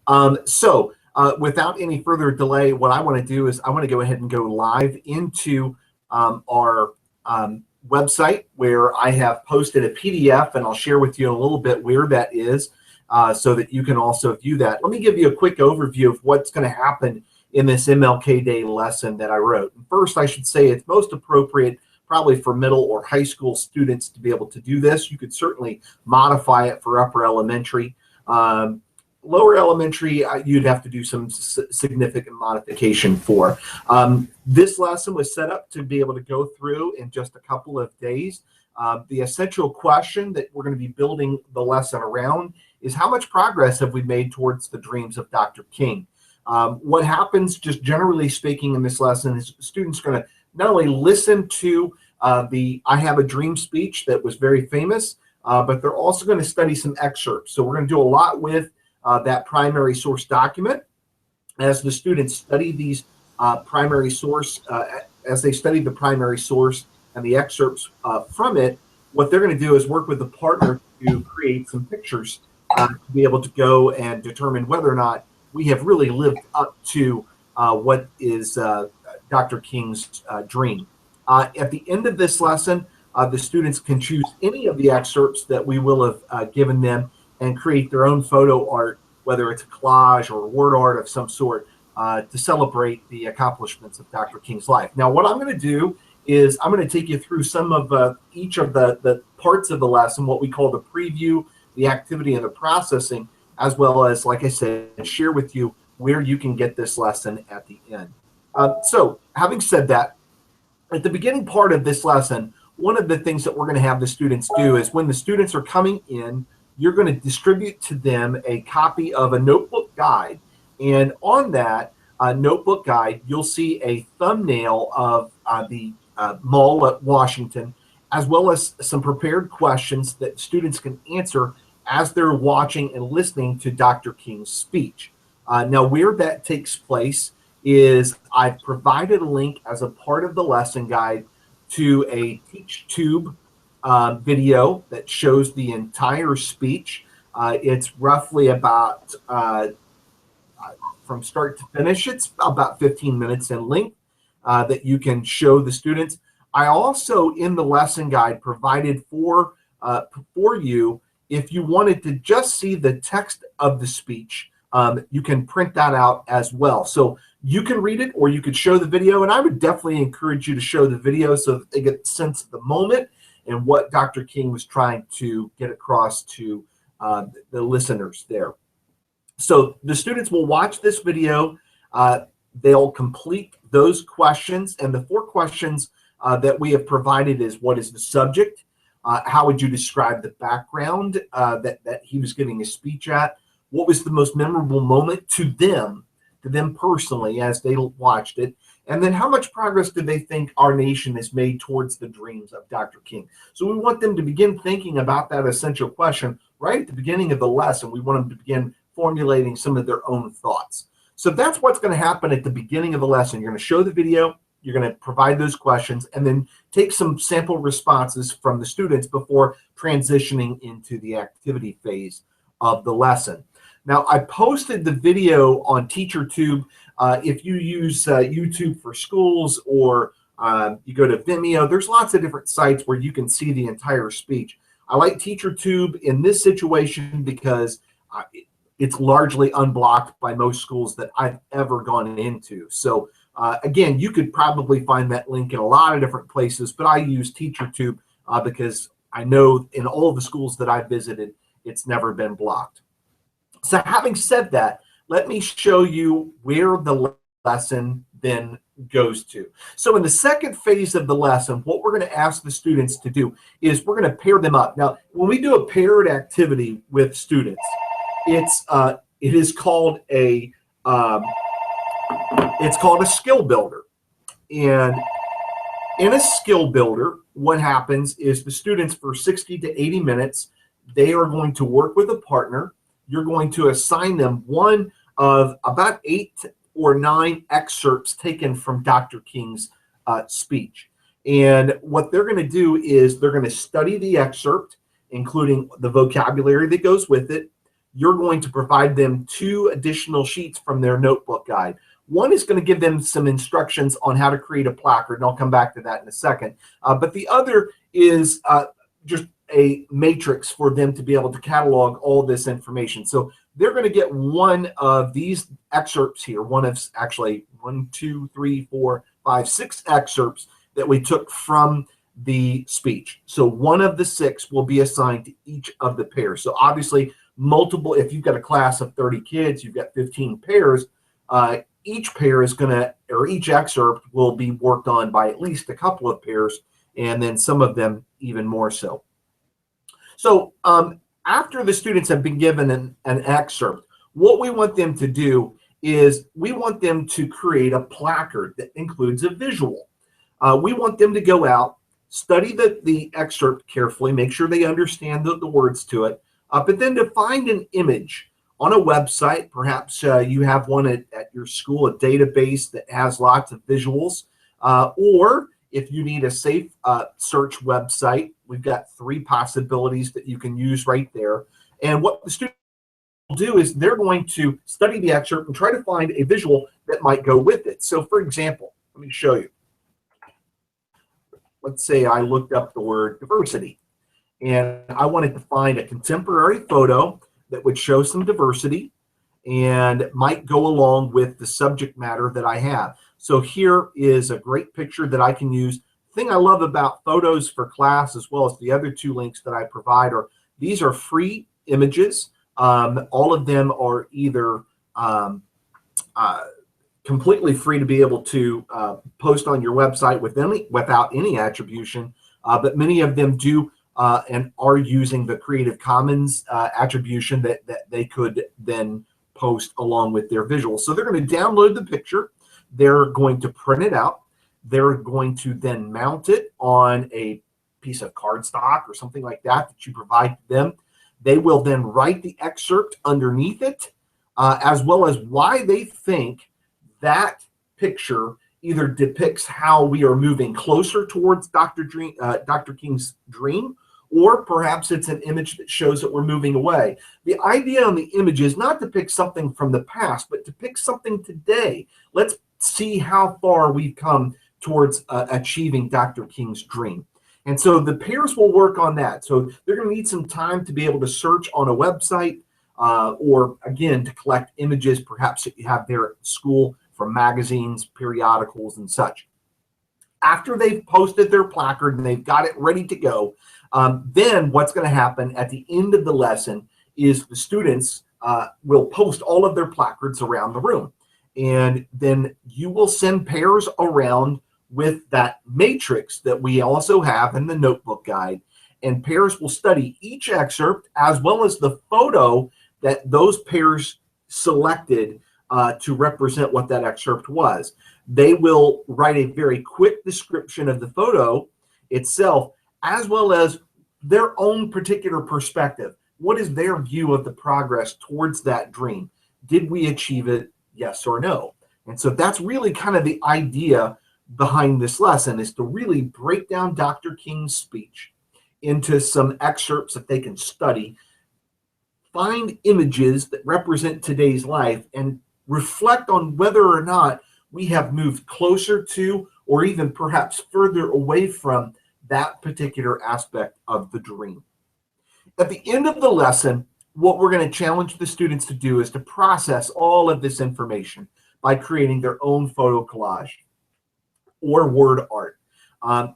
Without any further delay, what I want to do is I want to go ahead and go live into our website, where I have posted a PDF, and I'll share with you in a little bit where that is, so that you can also view that. Let me give you a quick overview of what's going to happen in this MLK Day lesson that I wrote. First, I should say it's most appropriate probably for middle or high school students to be able to do this. You could certainly modify it for upper elementary. Lower elementary, you'd have to do some significant modification for. This lesson was set up to be able to go through in just a couple of days. The essential question that we're going to be building the lesson around is, how much progress have we made towards the dreams of Dr. King? What happens, just generally speaking, in this lesson is students are going to not only listen to the I Have a Dream speech that was very famous, but they're also going to study some excerpts. So we're going to do a lot with that primary source document. As the students study these primary source, as they study the primary source and the excerpts from it, what they're going to do is work with the partner to create some pictures to be able to go and determine whether or not we have really lived up to what is Dr. King's dream. At the end of this lesson, the students can choose any of the excerpts that we will have given them and create their own photo art, whether it's a collage or word art of some sort, to celebrate the accomplishments of Dr. King's life. Now, what I'm going to do is I'm going to take you through some of each of the parts of the lesson, what we call the preview, the activity, and the processing, as well as, like I said, share with you where you can get this lesson at the end. So having said that, at the beginning part of this lesson, one of the things that we're going to have the students do is, when the students are coming in, you're going to distribute to them a copy of a notebook guide. And on that notebook guide, you'll see a thumbnail of the Mall at Washington, as well as some prepared questions that students can answer as they're watching and listening to Dr. King's speech. Now, where that takes place is I've provided a link as a part of the lesson guide to a TeachTube video that shows the entire speech. It's roughly about, from start to finish, it's about 15 minutes in length that you can show the students. I also, in the lesson guide, provided for you, if you wanted to just see the text of the speech, you can print that out as well. So you can read it, or you could show the video, and I would definitely encourage you to show the video so that they get a sense of the moment and what Dr. King was trying to get across to the listeners there. So the students will watch this video. They'll complete those questions, and the 4 questions that we have provided is, what is the subject? How would you describe the background that he was giving his speech at? What was the most memorable moment to them personally as they watched it? And then, how much progress do they think our nation has made towards the dreams of Dr. King? So we want them to begin thinking about that essential question right at the beginning of the lesson. We want them to begin formulating some of their own thoughts. So that's what's going to happen at the beginning of the lesson. You're going to show the video, you're going to provide those questions, and then take some sample responses from the students before transitioning into the activity phase of the lesson. Now, I posted the video on TeacherTube. If you use YouTube for schools, or you go to Vimeo, there's lots of different sites where you can see the entire speech. I like TeacherTube in this situation because it's largely unblocked by most schools that I've ever gone into. So again, you could probably find that link in a lot of different places, but I use TeacherTube because I know in all of the schools that I've visited, it's never been blocked. So having said that, let me show you where the lesson then goes to. So in the second phase of the lesson, what we're going to ask the students to do is we're going to pair them up. Now, when we do a paired activity with students, it is called a skill builder. And in a skill builder, what happens is the students, for 60 to 80 minutes, they are going to work with a partner. You're going to assign them one of about 8 or 9 excerpts taken from Dr. King's speech. And what they're going to do is they're going to study the excerpt, including the vocabulary that goes with it. you're going to provide them 2 additional sheets from their notebook guide. One is going to give them some instructions on how to create a placard, and I'll come back to that in a second. But the other is just a matrix for them to be able to catalog all this information. So they're going to get one of these excerpts here, one of actually 1, 2, 3, 4, 5, 6 excerpts that we took from the speech. So one of the 6 will be assigned to each of the pairs. So obviously multiple, if you've got a class of 30 kids, you've got 15 pairs, each pair is going to, or each excerpt will be worked on by at least a couple of pairs, and then some of them even more so. So after the students have been given an excerpt, what we want them to do is we want them to create a placard that includes a visual. We want them to go out, study the excerpt carefully, make sure they understand the words to it, but then to find an image on a website. Perhaps you have one at your school, a database that has lots of visuals, or if you need a safe search website, we've got 3 possibilities that you can use right there. And what the students will do is they're going to study the excerpt and try to find a visual that might go with it. So for example, let me show you. Let's say I looked up the word diversity, and I wanted to find a contemporary photo that would show some diversity and might go along with the subject matter that I have. So here is a great picture that I can use. The thing I love about photos for class, as well as the other 2 links that I provide, are these are free images. All of them are either completely free to be able to post on your website without any attribution, but many of them do and are using the Creative Commons attribution that they could then post along with their visuals. So they're going to download the picture, they're going to print it out, they're going to then mount it on a piece of cardstock or something like that that you provide to them. They will then write the excerpt underneath it, as well as why they think that picture either depicts how we are moving closer towards Dr. King's dream, or perhaps it's an image that shows that we're moving away. The idea on the image is not to pick something from the past, but to pick something today. Let's see how far we've come towards achieving Dr. King's dream. And so the pairs will work on that. So they're going to need some time to be able to search on a website, or again, to collect images perhaps that you have there at school from magazines, periodicals, and such. After they've posted their placard and they've got it ready to go, then what's going to happen at the end of the lesson is the students will post all of their placards around the room. And then you will send pairs around with that matrix that we also have in the notebook guide. And pairs will study each excerpt as well as the photo that those pairs selected to represent what that excerpt was. They will write a very quick description of the photo itself, as well as their own particular perspective. What is their view of the progress towards that dream? Did we achieve it? Yes or no? And so that's really kind of the idea behind this lesson, is to really break down Dr. King's speech into some excerpts that they can study, find images that represent today's life, and reflect on whether or not we have moved closer to, or even perhaps further away from, that particular aspect of the dream. At the end of the lesson, what we're going to challenge the students to do is to process all of this information by creating their own photo collage or word art.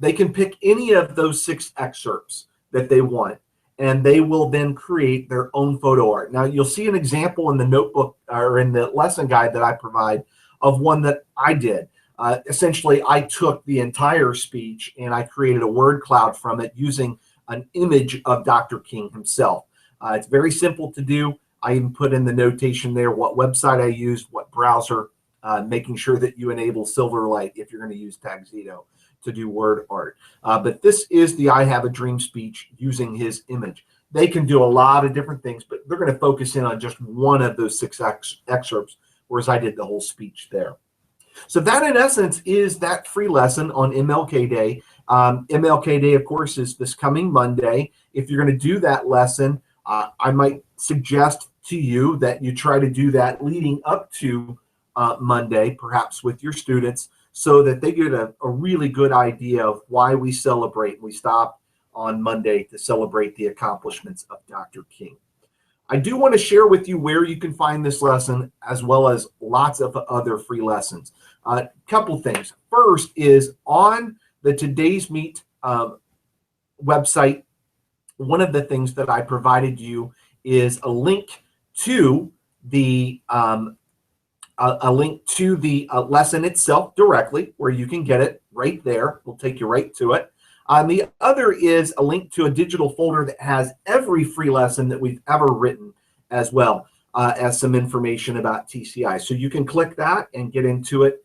They can pick any of those 6 excerpts that they want, and they will then create their own photo art. Now, you'll see an example in the notebook or in the lesson guide that I provide of one that I did. Essentially, I took the entire speech and I created a word cloud from it using an image of Dr. King himself. It's very simple to do. I even put in the notation there what website I used, what browser, making sure that you enable Silverlight if you're going to use Tuxedo to do word art. But this is the I Have a Dream speech using his image. They can do a lot of different things, but they're going to focus in on just one of those 6 excerpts, whereas I did the whole speech there. So that, in essence, is that free lesson on MLK Day. MLK Day, of course, is this coming Monday. If you're going to do that lesson, I might suggest to you that you try to do that leading up to Monday, perhaps with your students, so that they get a really good idea of why we celebrate. We stop on Monday to celebrate the accomplishments of Dr. King. I do want to share with you where you can find this lesson, as well as lots of other free lessons. A couple things. First is on the Today's Meet website. One of the things that I provided you is a link to the lesson itself directly, where you can get it right there. We'll take you right to it. The other is a link to a digital folder that has every free lesson that we've ever written, as well as some information about TCI. So you can click that and get into it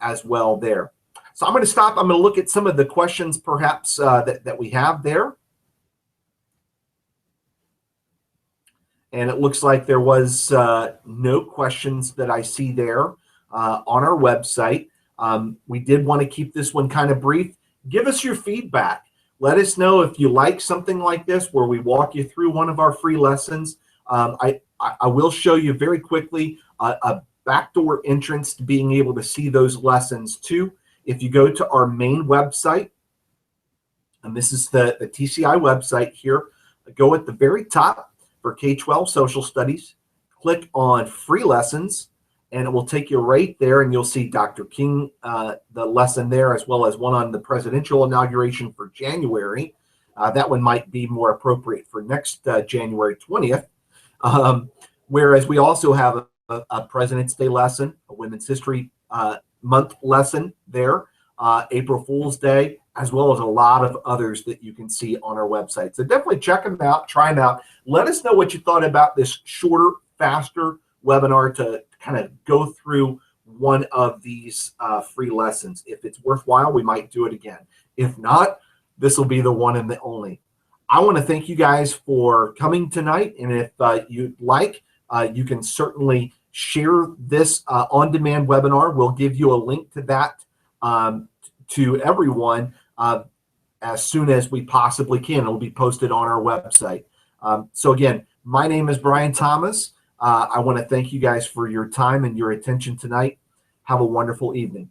as well there. So I'm going to stop. I'm going to look at some of the questions perhaps that we have there. And it looks like there was no questions that I see there on our website. We did want to keep this one kind of brief. Give us your feedback. Let us know if you like something like this, where we walk you through one of our free lessons. I will show you very quickly a backdoor entrance to being able to see those lessons too. If you go to our main website, and this is the TCI website here, go at the very top for K-12 Social Studies, click on Free Lessons, and it will take you right there, and you'll see Dr. King, the lesson there, as well as one on the presidential inauguration for January. That one might be more appropriate for next January 20th. Whereas we also have a President's Day lesson, a Women's History Month lesson there, April Fool's Day, as well as a lot of others that you can see on our website. So definitely check them out, try them out. Let us know what you thought about this shorter, faster webinar to kind of go through one of these free lessons. If it's worthwhile, we might do it again. If not, this will be the one and the only. I want to thank you guys for coming tonight, and if you'd like, you can certainly share this on-demand webinar. We'll give you a link to that to everyone as soon as we possibly can. It'll be posted on our website. So again, my name is Brian Thomas. I want to thank you guys for your time and your attention tonight. Have a wonderful evening.